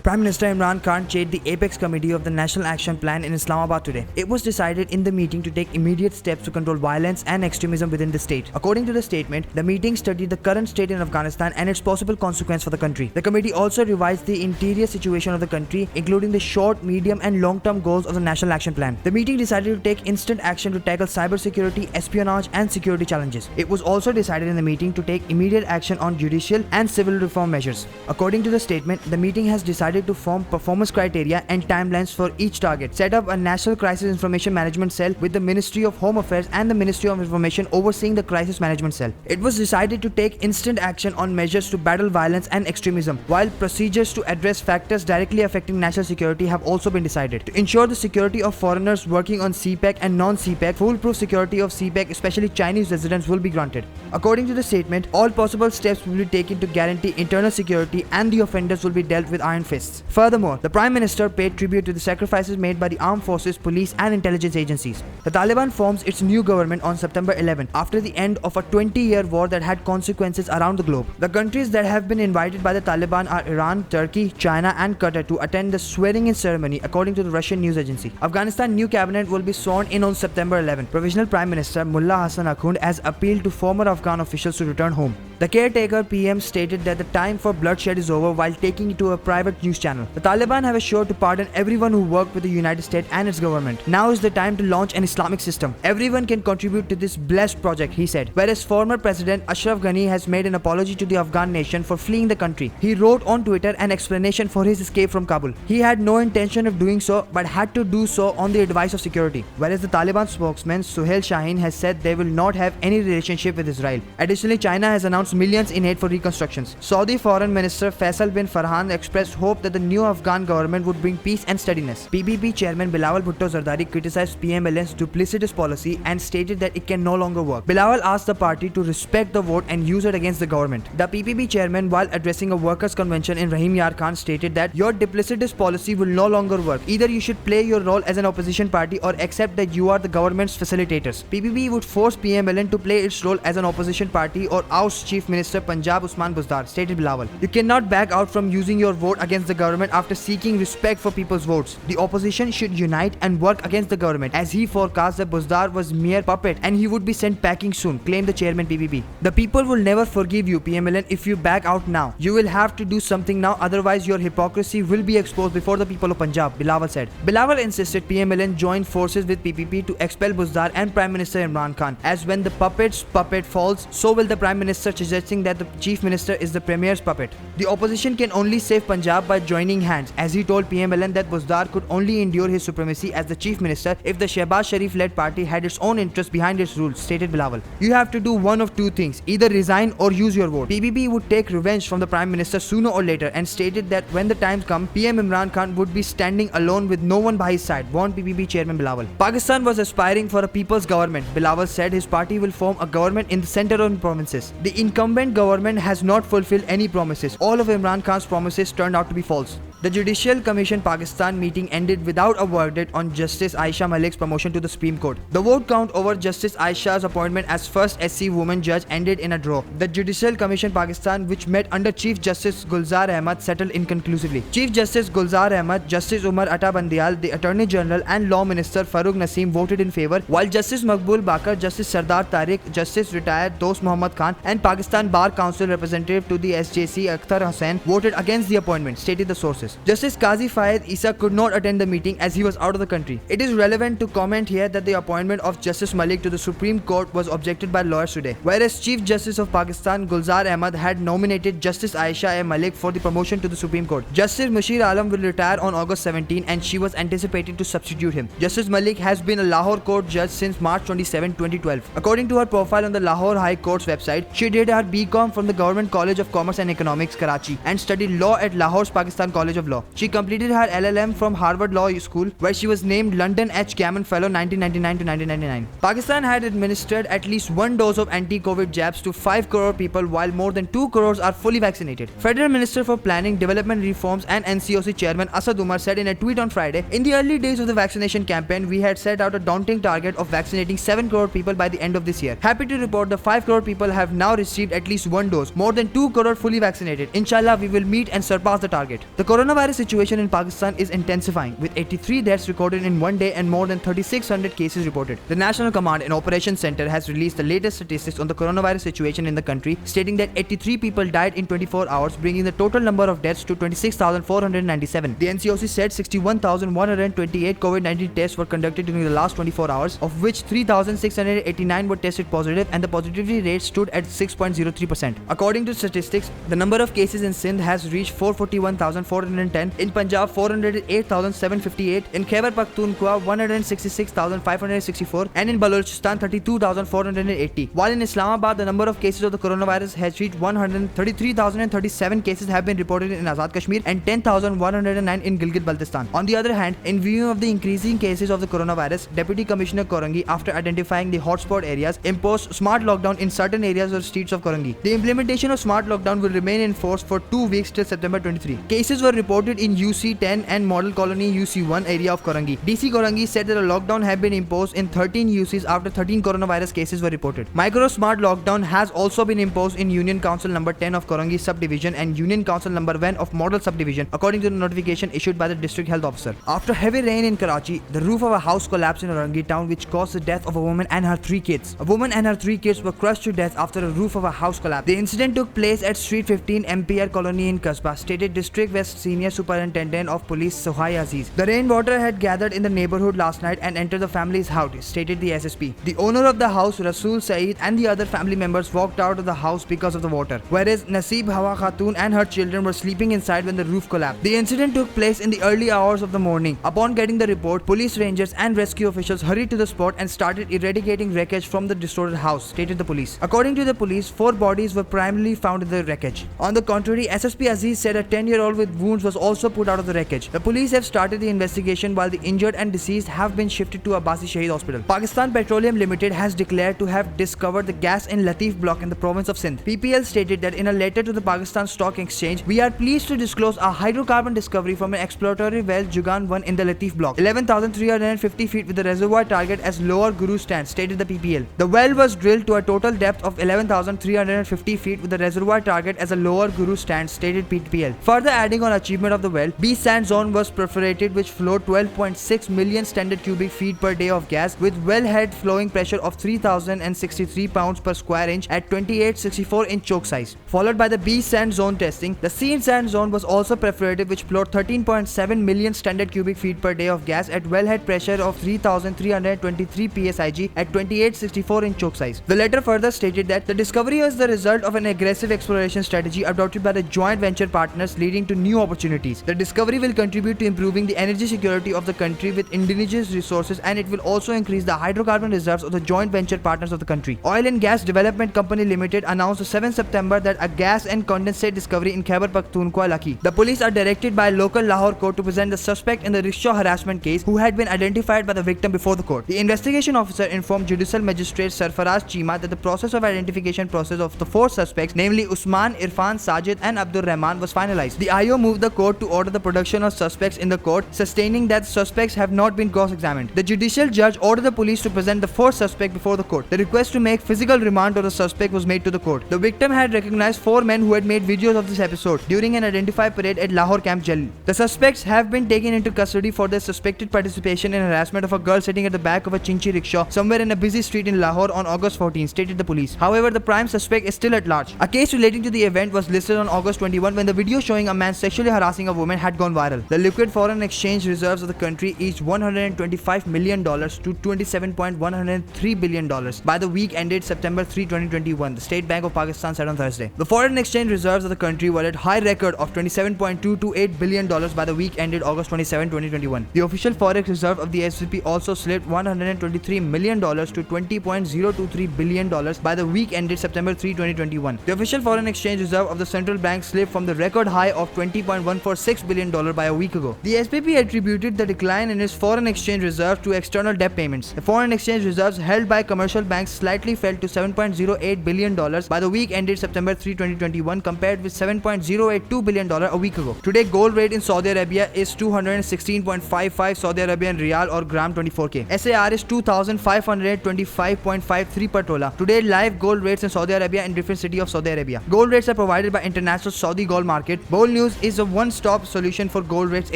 Prime Minister Imran Khan chaired the Apex Committee of the National Action Plan in Islamabad today. It was decided in the meeting to take immediate steps to control violence and extremism within the state. According to the statement, the meeting studied the current state in Afghanistan and its possible consequence for the country. The committee also revised the interior situation of the country, including the short, medium and long-term goals of the National Action Plan. The meeting decided to take instant action to tackle cybersecurity, espionage and security challenges. It was also decided in the meeting to take immediate action on judicial and civil reform measures. According to the statement, the meeting has decided to form performance criteria and timelines for each target, set up a National Crisis Information Management Cell with the Ministry of Home Affairs and the Ministry of Information overseeing the Crisis Management Cell. It was decided to take instant action on measures to battle violence and extremism, while procedures to address factors directly affecting national security have also been decided. To ensure the security of foreigners working on CPEC and non-CPEC, foolproof security of CPEC, especially Chinese residents, will be granted. According to the statement, all possible steps will be taken to guarantee internal security and the offenders will be dealt with iron fists. Furthermore, the Prime Minister paid tribute to the sacrifices made by the armed forces, police and intelligence agencies. The Taliban forms its new government on September 11 after the end of a 20-year war that had consequences around the globe. The countries that have been invited by the Taliban are Iran, Turkey, China and Qatar to attend the swearing-in ceremony, according to the Russian news agency. Afghanistan new cabinet will be sworn in on September 11. Provisional Prime Minister Mullah Hassan Akhund has appealed to former Afghan officials to return home. The caretaker PM stated that the time for bloodshed is over while taking it to a private news channel. The Taliban have assured to pardon everyone who worked with the United States and its government. Now is the time to launch an Islamic system. Everyone can contribute to this blessed project, he said. Whereas former President Ashraf Ghani has made an apology to the Afghan nation for fleeing the country. He wrote on Twitter an explanation for his escape from Kabul. He had no intention of doing so but had to do so on the advice of security. Whereas the Taliban spokesman Suhail Shaheen has said they will not have any relationship with Israel. Additionally, China has announced millions in aid for reconstructions. Saudi Foreign Minister Faisal bin Farhan expressed hope that the new Afghan government would bring peace and steadiness. PPP chairman Bilawal Bhutto Zardari criticized PML-N's duplicitous policy and stated that it can no longer work. Bilawal asked the party to respect the vote and use it against the government. The PPP chairman, while addressing a workers' convention in Rahim Yar Khan, stated that your duplicitous policy will no longer work. Either you should play your role as an opposition party or accept that you are the government's facilitators. PPP would force PML-N to play its role as an opposition party or oust Chief Minister Punjab Usman Buzdar, stated Bilawal. You cannot back out from using your vote against the government after seeking respect for people's votes. The opposition should unite and work against the government, as he forecast that Buzdar was mere puppet and he would be sent packing soon, claimed the chairman PPP. The people will never forgive you, PML-N, if you back out now. You will have to do something now, otherwise your hypocrisy will be exposed before the people of Punjab, Bilawal said. Bilawal insisted PML-N join forces with PPP to expel Buzdar and Prime Minister Imran Khan, as when the puppet's puppet falls, so will the Prime Minister, suggesting that the Chief Minister is the Premier's puppet. The opposition can only save Punjab by joining hands, as he told PML-N that Buzdar could only endure his supremacy as the Chief Minister if the Shehbaz Sharif-led party had its own interests behind its rules, stated Bilawal. You have to do one of two things, either resign or use your vote. PPP would take revenge from the Prime Minister sooner or later and stated that when the time comes, PM Imran Khan would be standing alone with no one by his side, warned PPP chairman Bilawal. Pakistan was aspiring for a people's government. Bilawal said his party will form a government in the center of provinces. The incumbent government has not fulfilled any promises. All of Imran Khan's promises turned out to be false. The Judicial Commission Pakistan meeting ended without a verdict on Justice Aisha Malik's promotion to the Supreme Court. The vote count over Justice Aisha's appointment as first SC woman judge ended in a draw. The Judicial Commission Pakistan, which met under Chief Justice Gulzar Ahmad, settled inconclusively. Chief Justice Gulzar Ahmad, Justice Umar Atta Bandial, the Attorney General and Law Minister Farooq Naseem voted in favour, while Justice Maqbool Bakar, Justice Sardar Tariq, Justice Retired Dost Muhammad Khan and Pakistan Bar Council representative to the SJC Akhtar Hussain voted against the appointment, stated the sources. Justice Qazi Fayed Isa could not attend the meeting as he was out of the country. It is relevant to comment here that the appointment of Justice Malik to the Supreme Court was objected by lawyers today, whereas Chief Justice of Pakistan Gulzar Ahmad had nominated Justice Aisha A. Malik for the promotion to the Supreme Court. Justice Mushir Alam will retire on August 17 and she was anticipated to substitute him. Justice Malik has been a Lahore court judge since March 27, 2012. According to her profile on the Lahore High Court's website, she did her BCom from the Government College of Commerce and Economics, Karachi, and studied law at Lahore's Pakistan College of Law. She completed her LLM from Harvard Law School, where she was named London H. Gammon Fellow 1999 to 1999. Pakistan had administered at least one dose of anti-COVID jabs to 5 crore people, while more than 2 crores are fully vaccinated. Federal Minister for Planning, Development Reforms and NCOC Chairman Asad Umar said in a tweet on Friday, "In the early days of the vaccination campaign, we had set out a daunting target of vaccinating 7 crore people by the end of this year. Happy to report the 5 crore people have now received at least one dose, more than 2 crore fully vaccinated. Inshallah, we will meet and surpass the target." The coronavirus situation in Pakistan is intensifying, with 83 deaths recorded in one day and more than 3,600 cases reported. The National Command and Operations Center has released the latest statistics on the coronavirus situation in the country, stating that 83 people died in 24 hours, bringing the total number of deaths to 26,497. The NCOC said 61,128 COVID-19 tests were conducted during the last 24 hours, of which 3,689 were tested positive, and the positivity rate stood at 6.03%. According to statistics, the number of cases in Sindh has reached 441,410, in Punjab 408,758, in Khyber Pakhtunkhwa 166,564, and in Balochistan 32,480. While in Islamabad, the number of cases of the coronavirus has reached 133,037 cases have been reported in Azad Kashmir and 10,109 in Gilgit-Baltistan. On the other hand, in view of the increasing cases of the coronavirus, Deputy Commissioner Korangi, after identifying the hotspot areas, imposed smart lockdown in certain areas or streets of Korangi. The implementation of smart lockdown will remain in force for 2 weeks till September 23. Cases were reported in UC10 and Model Colony UC1 area of Korangi. DC Korangi said that a lockdown had been imposed in 13 UCs after 13 coronavirus cases were reported. Micro smart lockdown has also been imposed in Union Council number 10 of Korangi subdivision and Union Council number 1 of Model subdivision, according to the notification issued by the district health officer. After heavy rain in Karachi, the roof of a house collapsed in Korangi town, which caused the death of a woman and her 3 kids. A woman and her 3 kids were crushed to death after a roof of a house collapsed. The incident took place at Street 15 MPR Colony in Kasbah, stated District West Senior Superintendent of Police Sohai Aziz. The rainwater had gathered in the neighborhood last night and entered the family's house, stated the SSP. The owner of the house, Rasool Saeed, and the other family members walked out of the house because of the water, whereas Naseeb Hawa Khatun and her children were sleeping inside when the roof collapsed. The incident took place in the early hours of the morning. Upon getting the report, police rangers and rescue officials hurried to the spot and started eradicating wreckage from the distorted house, stated the police. According to the police, 4 bodies were primarily found in the wreckage. On the contrary, SSP Aziz said a 10-year-old with wounds was also put out of the wreckage. The police have started the investigation, while the injured and deceased have been shifted to Abbasi Shaheed Hospital. Pakistan Petroleum Limited has declared to have discovered the gas in Latif block in the province of Sindh. PPL stated that in a letter to the Pakistan Stock Exchange, "We are pleased to disclose a hydrocarbon discovery from an exploratory well Jugan 1 in the Latif block, 11,350 feet with the reservoir target as Lower Guru Stand," stated the PPL. The well was drilled to a total depth of 11,350 feet with the reservoir target as a Lower Guru Stand, stated PPL. Further adding on achievement of the well, B sand zone was perforated, which flowed 12.6 million standard cubic feet per day of gas with wellhead flowing pressure of 3,063 pounds per square inch at 2864 inch choke size. Followed by the B sand zone testing, the C sand zone was also perforated, which flowed 13.7 million standard cubic feet per day of gas at wellhead pressure of 3,323 psig at 2864 inch choke size. The letter further stated that the discovery was the result of an aggressive exploration strategy adopted by the joint venture partners, leading to new opportunities. The discovery will contribute to improving the energy security of the country with indigenous resources, and it will also increase the hydrocarbon reserves of the joint venture partners of the country. Oil and Gas Development Company Limited announced on 7 September that a gas and condensate discovery in Khyber Pakhtunkhwa, Lucky. The police are directed by local Lahore court to present the suspect in the rickshaw harassment case, who had been identified by the victim before the court. The investigation officer informed Judicial Magistrate Sarfaraz Chima that the process of identification process of the 4 suspects, namely Usman, Irfan, Sajid and Abdur Rahman, was finalized. The IO moved the court to order the production of suspects in the court, sustaining that suspects have not been cross-examined. The judicial judge ordered the police to present the 4 suspects before the court. The request to make physical remand of the suspect was made to the court. The victim had recognized 4 men who had made videos of this episode during an identified parade at Lahore Camp Jalil. The suspects have been taken into custody for their suspected participation in harassment of a girl sitting at the back of a chinchi rickshaw somewhere in a busy street in Lahore on August 14, stated the police. However, the prime suspect is still at large. A case relating to the event was listed on August 21 when the video showing a man sexually harassing a woman had gone viral. The liquid foreign exchange reserves of the country each $125 million to $27.103 billion by the week ended September 3, 2021, the State Bank of Pakistan said on Thursday. The foreign exchange reserves of the country were at high record of $27.228 billion by the week ended August 27, 2021. The official forex reserve of the SCP also slipped $123 million to $20.023 billion by the week ended September 3, 2021. The official foreign exchange reserve of the central bank slipped from the record high of $20.146 billion by a week ago. The SPP attributed the decline in its foreign exchange reserve to external debt payments. The foreign exchange reserves held by commercial banks slightly fell to $7.08 billion by the week ended September 3, 2021 compared with $7.082 billion a week ago. Today, gold rate in Saudi Arabia is 216.55 Saudi Arabian Riyal or gram 24K. SAR is 2,525.53 per tola. Today, live gold rates in Saudi Arabia in different cities of Saudi Arabia. Gold rates are provided by International Saudi Gold Market. BOL News is a one one-stop solution for gold rates,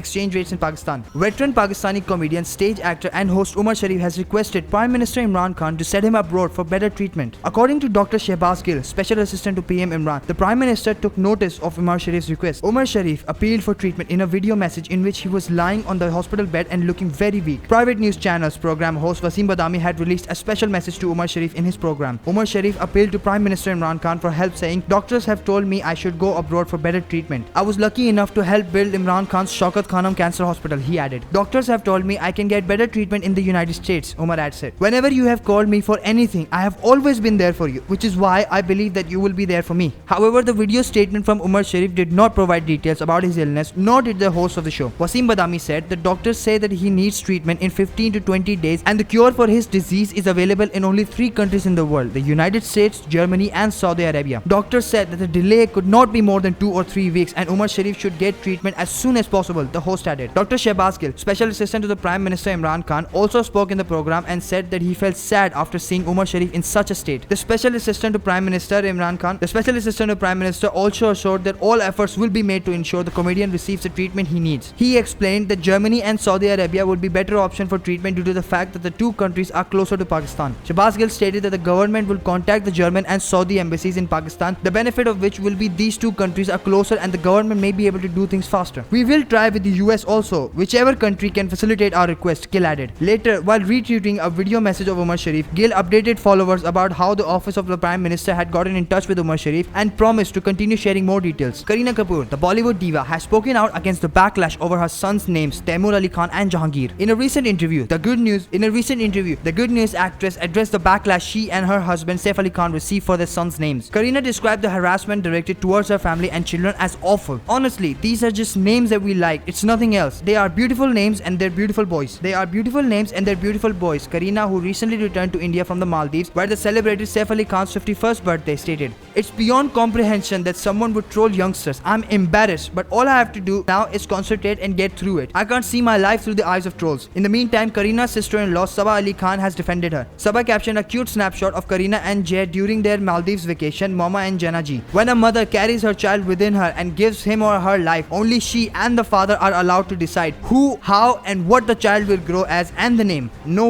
exchange rates in Pakistan. Veteran Pakistani comedian, stage actor and host Umar Sharif has requested Prime Minister Imran Khan to send him abroad for better treatment. According to Dr. Shehbaz Gill, Special Assistant to PM Imran, the Prime Minister took notice of Umar Sharif's request. Umar Sharif appealed for treatment in a video message in which he was lying on the hospital bed and looking very weak. Private news channel's program host Wasim Badami had released a special message to Umar Sharif in his program. Umar Sharif appealed to Prime Minister Imran Khan for help, saying, "Doctors have told me I should go abroad for better treatment. I was lucky enough to help build Imran Khan's Shaukat Khanum Cancer Hospital," he added. "Doctors have told me I can get better treatment in the United States," Umar had said. "Whenever you have called me for anything, I have always been there for you, which is why I believe that you will be there for me." However, the video statement from Umar Sharif did not provide details about his illness, nor did the host of the show. Wasim Badami said, "The doctors say that he needs treatment in 15 to 20 days and the cure for his disease is available in only 3 countries in the world, the United States, Germany and Saudi Arabia. Doctors said that the delay could not be more than 2 or 3 weeks and Umar Sharif should get treatment as soon as possible," the host added. Dr. Shehbaz Gill, Special Assistant to the Prime Minister Imran Khan, also spoke in the program and said that he felt sad after seeing Umar Sharif in such a state. The Special Assistant to Prime Minister also assured that all efforts will be made to ensure the comedian receives the treatment he needs. He explained that Germany and Saudi Arabia would be better option for treatment due to the fact that the 2 countries are closer to Pakistan. Shehbaz Gill stated that the government will contact the German and Saudi embassies in Pakistan, the benefit of which will be these 2 countries are closer and the government may be able to do things faster. "We will try with the US also, whichever country can facilitate our request," Gill added. Later, while retweeting a video message of Umar Sharif, Gill updated followers about how the office of the Prime Minister had gotten in touch with Umar Sharif and promised to continue sharing more details. Kareena Kapoor, the Bollywood diva, has spoken out against the backlash over her son's names Taimur Ali Khan and Jahangir. In a recent interview, the Good News actress addressed the backlash she and her husband Saif Ali Khan received for their sons' names. Kareena described the harassment directed towards her family and children as awful. "Honestly, these are just names that we like. It's nothing else. They are beautiful names and they're beautiful boys. Kareena, who recently returned to India from the Maldives, where they celebrated Saif Ali Khan's 51st birthday, stated, "It's beyond comprehension that someone would troll youngsters. I'm embarrassed, but all I have to do now is concentrate and get through it. I can't see my life through the eyes of trolls." In the meantime, Kareena's sister-in-law Sabah Ali Khan has defended her. Sabah captioned a cute snapshot of Kareena and Jay during their Maldives vacation, Mama and Jana ji. "When a mother carries her child within her and gives him or her life, only she and the father are allowed to decide who, how and what the child will grow as and the name. No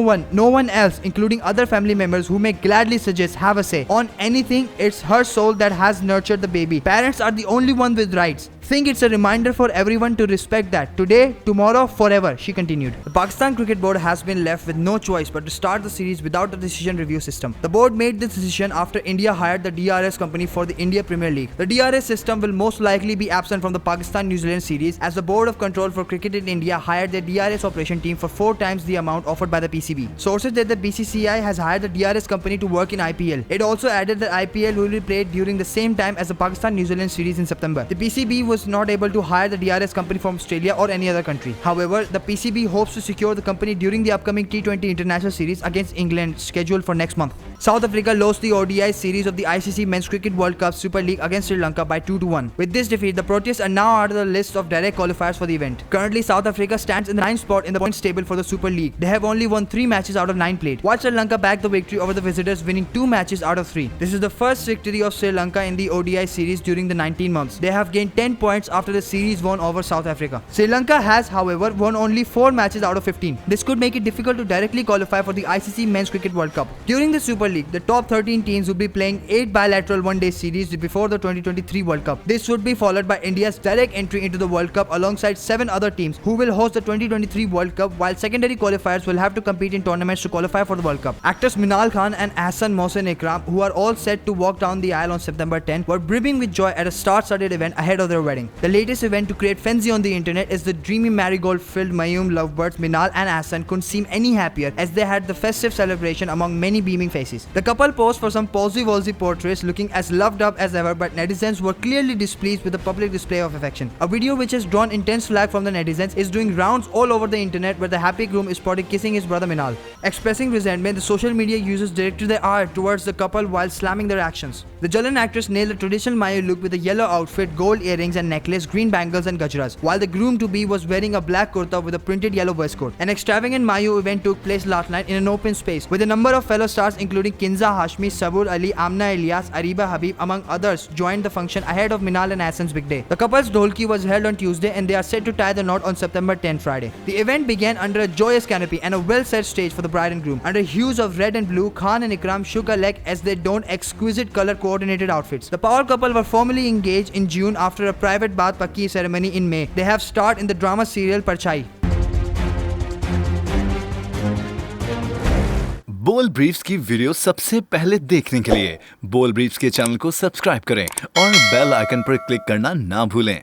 one else, including other family members who may gladly suggest, have a say on anything. It's her soul that has nurtured the baby. Parents are the only one with rights. Think it's a reminder for everyone to respect that. Today, tomorrow, forever," she continued. The Pakistan Cricket Board has been left with no choice but to start the series without a decision review system. The board made this decision after India hired the DRS company for the India Premier League. The DRS system will most likely be absent from the Pakistan-New Zealand series as the Board of Control for Cricket in India hired their DRS operation team for 4 times the amount offered by the PCB. Sources said that BCCI has hired the DRS company to work in IPL. It also added that IPL will be played during the same time as the Pakistan-New Zealand series in September. The PCB was not able to hire the DRS company from Australia or any other country. However, the PCB hopes to secure the company during the upcoming T20 international series against England scheduled for next month. South Africa lost the ODI series of the ICC Men's Cricket World Cup Super League against Sri Lanka by 2-1. With this defeat, the Proteas are now out of the list of direct qualifiers for the event. Currently, South Africa stands in the 9th spot in the points table for the Super League. They have only won 3 matches out of 9 played, while Sri Lanka backed the victory over the visitors, winning 2 matches out of 3. This is the first victory of Sri Lanka in the ODI series during the 19 months. They have gained 10 points after the series won over South Africa. Sri Lanka has, however, won only 4 matches out of 15. This could make it difficult to directly qualify for the ICC Men's Cricket World Cup. During the Super League, the top 13 teams will be playing 8 bilateral one-day series before the 2023 World Cup. This would be followed by India's direct entry into the World Cup alongside 7 other teams who will host the 2023 World Cup, while secondary qualifiers will have to compete in tournaments to qualify for the World Cup. Actors Imran Khan and Hassan Mohsen Ikram, who are all set to walk down the aisle on September 10, were brimming with joy at a star-studded event ahead of their wedding. The latest event to create frenzy on the internet is the dreamy marigold-filled Mayum Lovebirds. Minal and Hassan couldn't seem any happier as they had the festive celebration among many beaming faces. The couple posed for some posy-wolsy portraits looking as loved up as ever, but netizens were clearly displeased with the public display of affection. A video which has drawn intense flack from the netizens is doing rounds all over the internet, where the happy groom is spotted kissing his brother Minal. Expressing resentment, the social media users directed their ire towards the couple while slamming their actions. The Jalan actress nailed a traditional Mayu look with a yellow outfit, gold earrings and necklace, green bangles and gajras, while the groom-to-be was wearing a black kurta with a printed yellow waistcoat. An extravagant Mayu event took place last night in an open space, with a number of fellow stars including Kinza Hashmi, Sabur Ali, Amna Ilyas, Ariba Habib, among others, joined the function ahead of Minal and Hassan's big day. The couple's dholki was held on Tuesday and they are set to tie the knot on September 10 Friday. The event began under a joyous canopy and a well-set stage for the bride and groom. Under hues of red and blue, Khan and Ikram shook a leg as they donned exquisite color-coordinated outfits. The power couple were formally engaged in June after a private bath pakki ceremony in May. They have starred in the drama serial Parchai. बोल briefs की video सबसे पहले देखने के लिए बोल briefs के channel को सब्सक्राइब करें और बेल आइकन पर क्लिक करना ना भूलें।